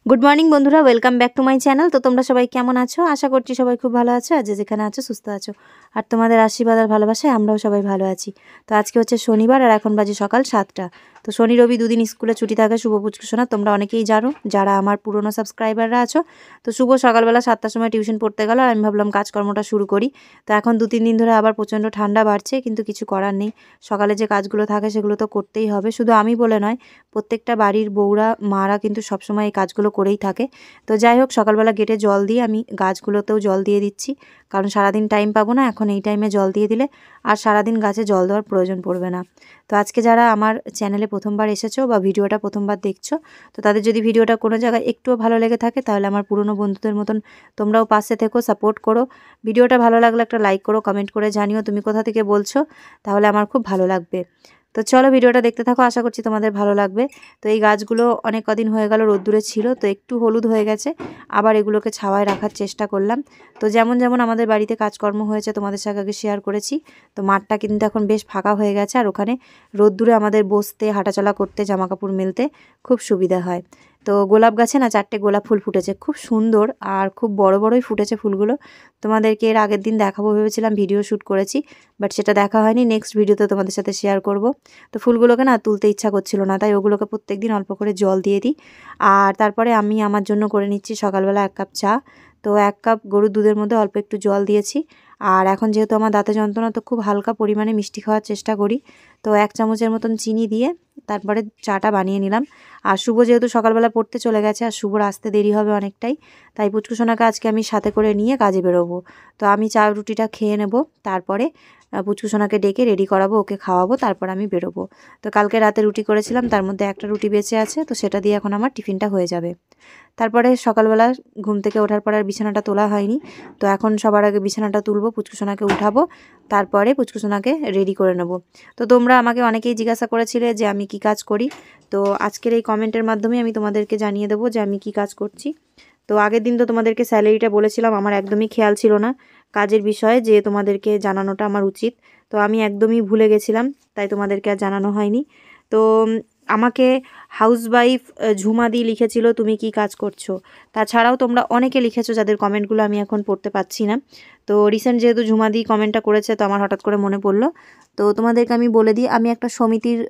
Good morning বন্ধুরা, welcome back to my channel. তো তোমরা সবাই কেমন আছো? আশা করছি সবাই খুব ভালো আছো, আর যে যেখানে আছো সুস্থ আছো। আর তোমাদের আশীর্বাদ আর ভালোবাসায় আমরাও সবাই ভালো আছি। তো আজকে হচ্ছে শনিবার, আর এখন বাজে সকাল 7টা। তো শনি রবি দুদিন স্কুলে ছুটি থাকে শুভ পুচকুসোনা, তোমরা অনেকেই জানো যারা আমার পুরনো সাবস্ক্রাইবাররা আছো। তো শুভ সকালবেলা 7টার সময় টিউশন পড়তে গেল, আর আমি ভাবলাম কাজকর্মটা শুরু করি। তো এখন 2-3 দিন ধরে আবার প্রচণ্ড ঠান্ডা বাড়ছে, কিন্তু কিছু করার নেই। সকালে যে কাজগুলো থাকে সেগুলো তো করতেই হবে, শুধু আমি বলে নয়, প্রত্যেকটা বাড়ির বউরা মারা কিন্তু সবসময় এই কাজগুলো করেই থাকে। তো যাই হোক, সকালবেলা গেটে জল দিয়ে আমি গাছগুলোতেও জল দিয়ে দিচ্ছি, কারণ সারাদিন টাইম পাবো না। এখন এই টাইমে জল দিয়ে দিলে আর সারাদিন গাছে জল দেওয়ার প্রয়োজন পড়বে না। তো আজকে যারা আমার চ্যানেলে প্রথমবার এসেছো বা ভিডিওটা প্রথমবার দেখছো, তো তাদের যদি ভিডিওটা কোনো জায়গায় একটুও ভালো লেগে থাকে, তাহলে আমার পুরনো বন্ধুদের মতন তোমরাও পাশে থেকো, সাপোর্ট করো। ভিডিওটা ভালো লাগলে একটা লাইক করো, কমেন্ট করে জানিও তুমি কোথা থেকে বলছো, তাহলে আমার খুব ভালো লাগবে। তো চলো ভিডিওটা দেখতে থাকো, আশা করছি তোমাদের ভালো লাগবে। তো এই গাছগুলো অনেক কদিন হয়ে গেল রোদ্দুরে ছিল, তো একটু হলুদ হয়ে গেছে। আবার এগুলোকে ছাওয়ায় রাখার চেষ্টা করলাম। তো যেমন যেমন আমাদের বাড়িতে কাজকর্ম হয়েছে তোমাদের সাথে আগে শেয়ার করেছি। তো মাঠটা কিন্তু এখন বেশ ফাঁকা হয়ে গেছে, আর ওখানে রোদ্দুরে আমাদের বসতে, হাঁটাচলা করতে, জামাকাপড় মেলতে খুব সুবিধা হয়। তো গোলাপ গাছে না 4টে গোলাপ ফুল ফুটেছে, খুব সুন্দর আর খুব বড় বড়ই ফুটেছে ফুলগুলো। তোমাদেরকে এর আগের দিন দেখাবো ভেবেছিলাম, ভিডিও শ্যুট করেছি, বাট সেটা দেখা হয়নি। নেক্সট ভিডিওতে তোমাদের সাথে শেয়ার করব। তো ফুলগুলোকে না তুলতে ইচ্ছা করছিল না, তাই ওগুলোকে প্রত্যেকদিন অল্প করে জল দিয়ে দিই। আর তারপরে আমি আমার জন্য করে নিচ্ছি সকালবেলা 1 কাপ চা। তো 1 কাপ গরুর দুধের মধ্যে অল্প একটু জল দিয়েছি। আর এখন যেহেতু আমার দাঁতে যন্ত্রণা, তো খুব হালকা পরিমাণে মিষ্টি খাওয়ার চেষ্টা করি। তো 1 চামচের মতন চিনি দিয়ে তারপরে চাটা বানিয়ে নিলাম। আর শুভ যেহেতু সকালবেলা পড়তে চলে গেছে, আর শুভর আসতে দেরি হবে অনেকটাই, তাই পুচকুসোনাকে আজকে আমি সাথে করে নিয়ে কাজে বেরোবো। তো আমি চা রুটিটা খেয়ে নেব, তারপরে পুচকুসোনাকে ডেকে রেডি করাবো, ওকে খাওয়াবো, তারপর আমি বেরোবো। তো কালকে রাতে রুটি করেছিলাম, তার মধ্যে একটা রুটি বেঁচে আছে, তো সেটা দিয়ে এখন আমার টিফিনটা হয়ে যাবে। তারপরে সকালবেলা ঘুম থেকে ওঠার পর আর বিছানাটা তোলা হয়নি। তো এখন সবার আগে বিছানাটা তুলবো, পুচকুসোনাকে উঠাবো, তারপরে পুচকুসোনাকে রেডি করে নেব। তো তোমরা আমাকে অনেকেই জিজ্ঞাসা করেছিলে যে আমি কি কাজ করি। তো আজকের এই কমেন্টের মাধ্যমে আমি তোমাদেরকে জানিয়ে দেবো যে আমি কি কাজ করছি। তো আগের দিন তো তোমাদেরকে স্যালারিটা বলেছিলাম, আমার একদমই খেয়াল ছিল না কাজের বিষয়ে, যে তোমাদেরকে জানানোটা আমার উচিত। তো আমি একদমই ভুলে গেছিলাম, তাই তোমাদেরকে আর জানানো হয়নি। তো আমাকে হাউসওয়াইফ ঝুমাদি লিখেছিল তুমি কি কাজ করছো। তাছাড়াও তোমরা অনেকে লিখেছো যাদের কমেন্টগুলো আমি এখন পড়তে পাচ্ছি না। তো রিসেন্ট যেহেতু ঝুমাদি কমেন্টটা করেছে, তো আমার হঠাৎ করে মনে পড়লো। তো তোমাদেরকে আমি বলে দিই, আমি একটা সমিতির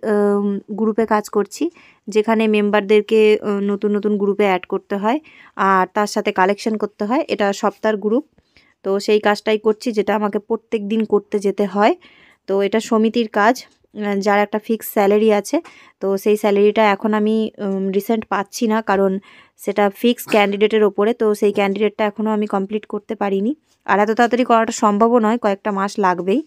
গ্রুপে কাজ করছি, যেখানে মেম্বারদেরকে নতুন নতুন গ্রুপে অ্যাড করতে হয়, আর তার সাথে কালেকশন করতে হয়। এটা সপ্তাহের গ্রুপ। তো সেই কাজটাই করছি, যেটা আমাকে প্রত্যেক দিন করতে যেতে হয়। তো এটা সমিতির কাজ, যার একটা ফিক্স স্যালারি আছে। তো সেই স্যালারিটা এখন আমি রিসেন্ট পাচ্ছি না, কারণ সেটা ফিক্স ক্যান্ডিডেটের ওপরে। তো সেই ক্যান্ডিডেটটা এখনও আমি কমপ্লিট করতে পারিনি, আর এত তাড়াতাড়ি করাটা সম্ভবও নয়, কয়েকটা মাস লাগবেই।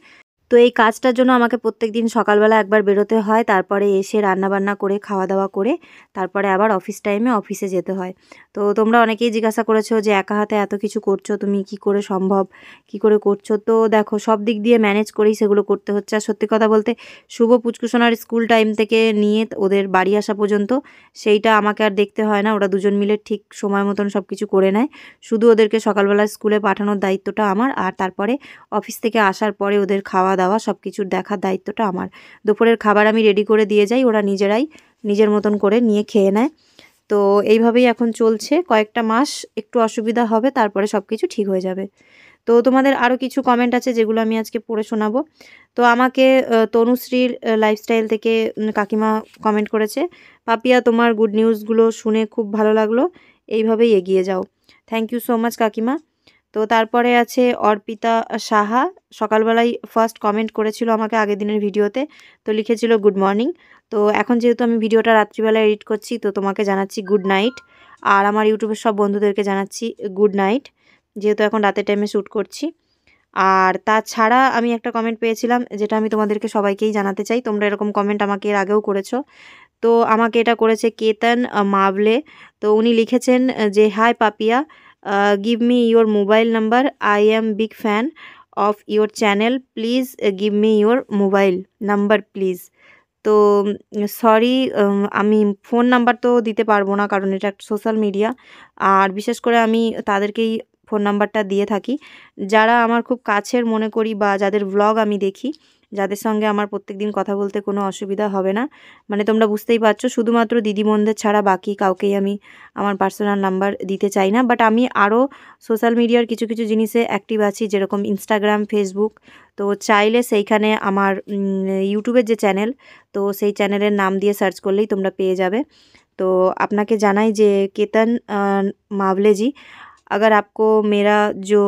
তো এই কাজটার জন্য আমাকে প্রত্যেকদিন সকালবেলা একবার বেরোতে হয়, তারপরে এসে রান্নাবান্না করে খাওয়া দাওয়া করে তারপরে আবার অফিস টাইমে অফিসে যেতে হয়। তো তোমরা অনেকেই জিজ্ঞাসা করেছো যে একা হাতে এত কিছু করছো, তুমি কি করে সম্ভব, কি করে করছো। তো দেখো, সব দিক দিয়ে ম্যানেজ করেই সেগুলো করতে হচ্ছে। আর সত্যি কথা বলতে, শুভ পুচকুসোনার স্কুল টাইম থেকে নিয়ে ওদের বাড়ি আসা পর্যন্ত সেইটা আমাকে আর দেখতে হয় না, ওরা দুজন মিলে ঠিক সময় মতন সব কিছু করে নেয়। শুধু ওদেরকে সকালবেলা স্কুলে পাঠানোর দায়িত্বটা আমার, আর তারপরে অফিস থেকে আসার পরে ওদের খাওয়া দাওয়া সব কিছুর দেখার দায়িত্বটা আমার। দুপুরের খাবার আমি রেডি করে দিয়ে যাই, ওরা নিজেরাই নিজের মতন করে নিয়ে খেয়ে নেয়। তো এইভাবেই এখন চলছে, কয়েকটা মাস একটু অসুবিধা হবে, তারপরে সব কিছু ঠিক হয়ে যাবে। তো তোমাদের আরও কিছু কমেন্ট আছে যেগুলো আমি আজকে পড়ে শোনাবো। তো আমাকে তনুশ্রীর লাইফস্টাইল থেকে কাকিমা কমেন্ট করেছে, পাপিয়া তোমার গুড নিউজগুলো শুনে খুব ভালো লাগলো, এইভাবেই এগিয়ে যাও। থ্যাংক ইউ সো মাচ কাকিমা। তো তারপরে আছে অর্পিতা সাহা, সকালবেলায় ফার্স্ট কমেন্ট করেছিল আমাকে আগের দিনের ভিডিওতে। তো লিখেছিল গুড মর্নিং। তো এখন যেহেতু আমি ভিডিওটা রাত্রিবেলায় এডিট করছি, তো তোমাকে জানাচ্ছি গুড নাইট, আর আমার ইউটিউবের সব বন্ধুদেরকে জানাচ্ছি গুড নাইট, যেহেতু এখন রাতের টাইমে শ্যুট করছি। আর তাছাড়া আমি একটা কমেন্ট পেয়েছিলাম, যেটা আমি তোমাদেরকে সবাইকেই জানাতে চাই, তোমরা এরকম কমেন্ট আমাকে এর আগেও করেছো। তো আমাকে এটা করেছে কেতন মাবলে। তো উনি লিখেছেন যে hi Papiya, give me your mobile number, I am big fan of your channel, please give me your mobile number please. তো সরি, আমি ফোন নাম্বার তো দিতে পারবো না, কারণ এটা একটা সোশ্যাল মিডিয়া, আর বিশেষ করে আমি তাদেরকেই ফোন নাম্বারটা দিয়ে থাকি যারা আমার খুব কাছের মনে করি, বা যাদের ভ্লগ আমি দেখি, যাদের সঙ্গে আমার প্রত্যেকদিন কথা বলতে কোনো অসুবিধা হবে না। মানে তোমরা বুঝতেই পারছো, শুধুমাত্র দিদিমণিদের ছাড়া বাকি কাউকেই আমি আমার পার্সোনাল নাম্বার দিতে চাই না। বাট আমি আরও সোশ্যাল মিডিয়ার কিছু কিছু জিনিসে অ্যাক্টিভ আছি, যেরকম ইনস্টাগ্রাম, ফেসবুক। তো চাইলে সেইখানে আমার ইউটিউবের যে চ্যানেল, তো সেই চ্যানেলের নাম দিয়ে সার্চ করলেই তোমরা পেয়ে যাবে। तो आपनाके জানাই যে केतन मावले जी, अगर आपको मेरा जो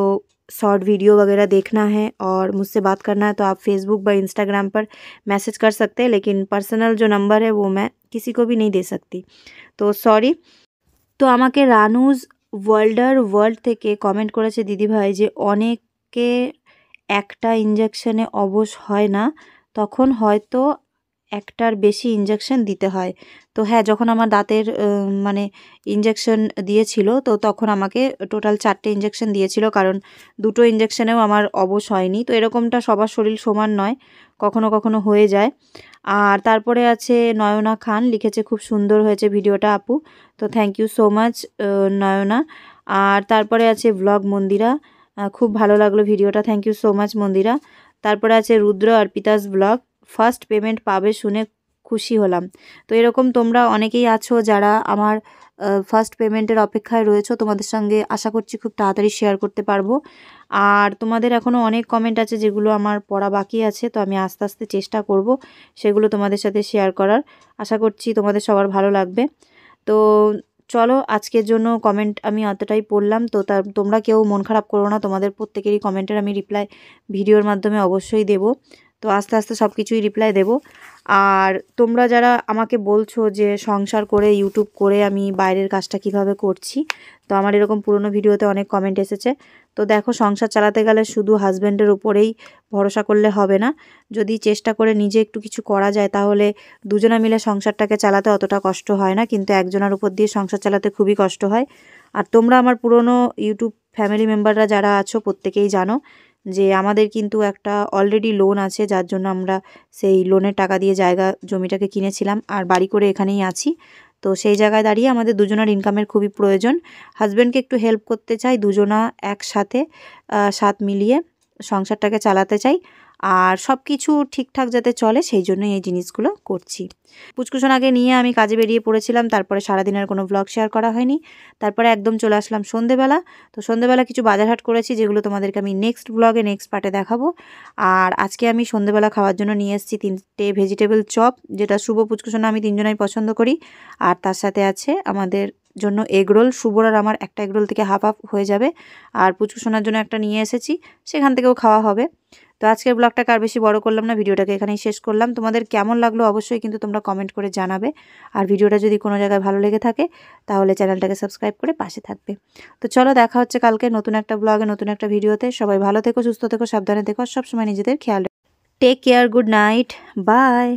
शॉर्ट वीडियो वगैरह देखना है और मुझसे बात करना है तो आप फेसबुक व इंस्टाग्राम पर मैसेज कर सकते हैं, लेकिन पर्सनल जो नंबर है वो मैं किसी को भी नहीं दे सकती, तो सॉरी। तो আমাকে রানুজ ওয়ার্ল্ড থেকে কমেন্ট করেছে দিদিভাই যে অনেকে একটা ইঞ্জেকশনে অবশ হয় না, তখন হয়তো একটার বেশি ইঞ্জেকশন দিতে হয়। তো হ্যাঁ, যখন আমার দাঁতের মানে ইঞ্জেকশন দিয়েছিল, তো তখন আমাকে টোটাল 4টে ইঞ্জেকশন দিয়েছিল, কারণ 2টো ইঞ্জেকশনেও আমার অবশ হয়নি। তো এরকমটা সবার শরীর সমান নয়, কখনো কখনো হয়ে যায়। আর তারপরে আছে নয়না খান, লিখেছে খুব সুন্দর হয়েছে ভিডিওটা আপু, তো thank you so much Naina. আর তারপরে আছে ব্লগ মন্দিরা, খুব ভালো লাগলো ভিডিওটা, thank you so much Mandira. তারপরে আছে Rudra Arpita's blog, first payment পাবে শুনে খুশি হলাম। তো এরকম তোমরা অনেকেই আছো যারা আমার ফার্স্ট পেমেন্টের অপেক্ষায় রয়েছো, তোমাদের সঙ্গে আশা করছি খুব তাড়াতাড়ি শেয়ার করতে পারবো। আর তোমাদের এখনও অনেক কমেন্ট আছে যেগুলো আমার পড়া বাকি আছে, তো আমি আস্তে আস্তে চেষ্টা করব সেগুলো তোমাদের সাথে শেয়ার করার। আশা করছি তোমাদের সবার ভালো লাগবে। তো চলো, আজকের জন্য কমেন্ট আমি অতটাই পড়লাম। তো তোমরা কেউ মন খারাপ করো না, তোমাদের প্রত্যেকেরই কমেন্টের আমি রিপ্লাই ভিডিওর মাধ্যমে অবশ্যই দেব। তো আস্তে আস্তে সব কিছুই রিপ্লাই দেব। আর তোমরা যারা আমাকে বলছো যে সংসার করে ইউটিউব করে আমি বাইরের কাজটা কিভাবে করছি, তো আমার এরকম পুরনো ভিডিওতে অনেক কমেন্ট এসেছে। তো দেখো, সংসার চালাতে গেলে শুধু হাজব্যান্ডের উপরেই ভরসা করলে হবে না, যদি চেষ্টা করে নিজে একটু কিছু করা যায় তাহলে দুজনা মিলে সংসারটাকে চালাতে অতটা কষ্ট হয় না, কিন্তু একজনের উপর দিয়ে সংসার চালাতে খুবই কষ্ট হয়। আর তোমরা আমার পুরনো ইউটিউব ফ্যামিলি মেম্বাররা যারা আছো প্রত্যেকেই জানো যে আমাদের কিন্তু একটা অলরেডি লোন আছে, যার জন্য আমরা সেই লোনের টাকা দিয়ে জায়গা জমিটাকে কিনেছিলাম আর বাড়ি করে এখানেই আছি। তো সেই জায়গায় দাঁড়িয়ে আমাদের দুজনের ইনকামের খুবই প্রয়োজন। হাজব্যান্ডকে একটু হেল্প করতে চাই, দুজনা একসাথে সাথ মিলিয়ে সংসারটাকে চালাতে চাই, আর সব কিছু ঠিকঠাক যাতে চলে সেই জন্যই এই জিনিসগুলো করছি। পুচকুসোনাকে নিয়ে আমি কাজে বেরিয়ে পড়েছিলাম, তারপরে সারাদিনের কোনো ব্লগ শেয়ার করা হয়নি। তারপরে একদম চলে আসলাম সন্ধেবেলা। তো সন্ধেবেলা কিছু বাজারহাট করেছি, যেগুলো তোমাদেরকে আমি নেক্সট ব্লগে নেক্সট পার্টে দেখাবো। আর আজকে আমি সন্ধেবেলা খাওয়ার জন্য নিয়ে এসেছি 3টে ভেজিটেবল চপ, যেটা শুভ পুচকুসোনা আমি 3জনাই পছন্দ করি। আর তার সাথে আছে আমাদের জন্য এগরোল, শুভর আর আমার একটা এগরোল থেকে হাফ হাফ হয়ে যাবে। আর পুচকুসোনার জন্য একটা নিয়ে এসেছি, সেখান থেকেও খাওয়া হবে। তো আজকের ব্লগটাকে আর বেশি বড় করলাম না, ভিডিওটাকে এখানেই শেষ করলাম। তোমাদের কেমন লাগলো অবশ্যই কিন্তু তোমরা কমেন্ট করে জানাবে। আর ভিডিওটা যদি কোনো জায়গায় ভালো লেগে থাকে তাহলে চ্যানেলটাকে সাবস্ক্রাইব করে পাশে থাকবে। তো চলো, দেখা হচ্ছে কালকে নতুন একটা ব্লগে নতুন একটা ভিডিওতে। সবাই ভালো থেকো, সুস্থ থেকো, সাবধানে থেকো, সবসময় নিজেদের খেয়াল রেখো। Take care, good night, by.